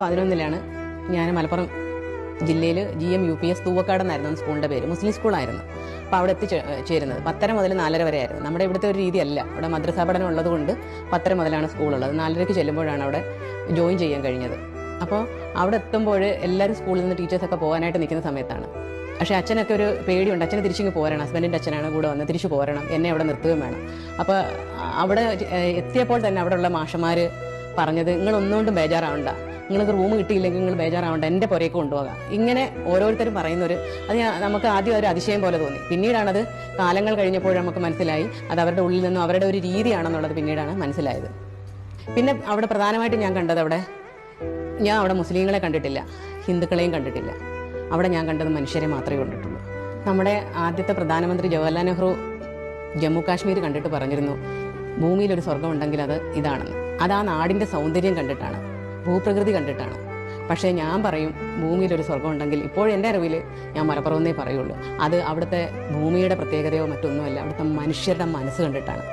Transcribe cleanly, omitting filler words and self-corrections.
11-ലാണ് ഞാൻ മലപ്പുറം ജില്ലയിൽ GM UPS Thoovakkad എന്നായിരുന്നു സ്കൂളിൻ്റെ പേര്. മുസ്ലിം സ്കൂളായിരുന്നു. അപ്പോൾ അവിടെ എത്തിച്ചേരുന്നത് 10:30 മുതൽ 4:30 വരെ ആയിരുന്നു. നമ്മുടെ ഇവിടുത്തെ ഒരു രീതിയല്ല. അവിടെ മദ്രസാ പഠനം ഉള്ളതുകൊണ്ട് 10:30 മുതലാണ് സ്കൂളുള്ളത്. 4:30 ചെല്ലുമ്പോഴാണ് അവിടെ ജോയിൻ ചെയ്യാൻ കഴിഞ്ഞത്. അപ്പോൾ അവിടെ എത്തുമ്പോൾ എല്ലാവരും സ്കൂളിൽ നിന്ന് ടീച്ചേഴ്സൊക്കെ പോകാനായിട്ട് നിൽക്കുന്ന സമയത്താണ്. പക്ഷേ അച്ഛനൊക്കെ ഒരു പേടിയുണ്ട്. അച്ഛനെ തിരിച്ചിങ്ങ് പോരണം. ഹസ്ബൻഡിൻ്റെ അച്ഛനാണ് കൂടെ വന്ന് തിരിച്ചു പോരണം. എന്നെ അവിടെ നിർത്തുകയും വേണം. അപ്പോൾ അവിടെ എത്തിയപ്പോൾ തന്നെ അവിടെയുള്ള മാഷന്മാർ പറഞ്ഞത്, നിങ്ങളൊന്നുകൊണ്ടും ബേജാറാവണ്ട, നിങ്ങൾക്ക് റൂം കിട്ടിയില്ലെങ്കിൽ നിങ്ങൾ ബേജാറാവണ്ട, എൻ്റെ പുരയ്ക്ക് കൊണ്ടുപോകാം. ഇങ്ങനെ ഓരോരുത്തരും പറയുന്നൊരു അത് നമുക്ക് ആദ്യം ഒരു അതിശയം പോലെ തോന്നി. പിന്നീടാണത് കാലങ്ങൾ കഴിഞ്ഞപ്പോൾ നമുക്ക് മനസ്സിലായി അത് അവരുടെ ഉള്ളിൽ നിന്നും അവരുടെ ഒരു രീതിയാണെന്നുള്ളത് പിന്നീടാണ് മനസ്സിലായത്. പിന്നെ അവിടെ പ്രധാനമായിട്ടും ഞാൻ കണ്ടത് ഞാൻ അവിടെ മുസ്ലിങ്ങളെ കണ്ടിട്ടില്ല, ഹിന്ദുക്കളെയും കണ്ടിട്ടില്ല. അവിടെ ഞാൻ കണ്ടത് മനുഷ്യരെ മാത്രമേ കണ്ടിട്ടുള്ളൂ. നമ്മുടെ ആദ്യത്തെ പ്രധാനമന്ത്രി ജവഹർലാൽ നെഹ്റു ജമ്മു കാശ്മീർ കണ്ടിട്ട് പറഞ്ഞിരുന്നു, ഭൂമിയിലൊരു സ്വർഗം ഉണ്ടെങ്കിൽ അത് ഇതാണെന്ന്. അത് ആ നാടിൻ്റെ സൗന്ദര്യം കണ്ടിട്ടാണ്, ഭൂപ്രകൃതി കണ്ടിട്ടാണ്. പക്ഷേ ഞാൻ പറയും, ഭൂമിയിലൊരു സ്വർഗം ഉണ്ടെങ്കിൽ ഇപ്പോഴും എൻ്റെ അറിവിൽ ഞാൻ മലപ്പുറമെന്നേ പറയുള്ളൂ. അത് അവിടുത്തെ ഭൂമിയുടെ പ്രത്യേകതയോ മറ്റൊന്നുമല്ല, അവിടുത്തെ മനുഷ്യരുടെ മനസ്സ് കണ്ടിട്ടാണ്.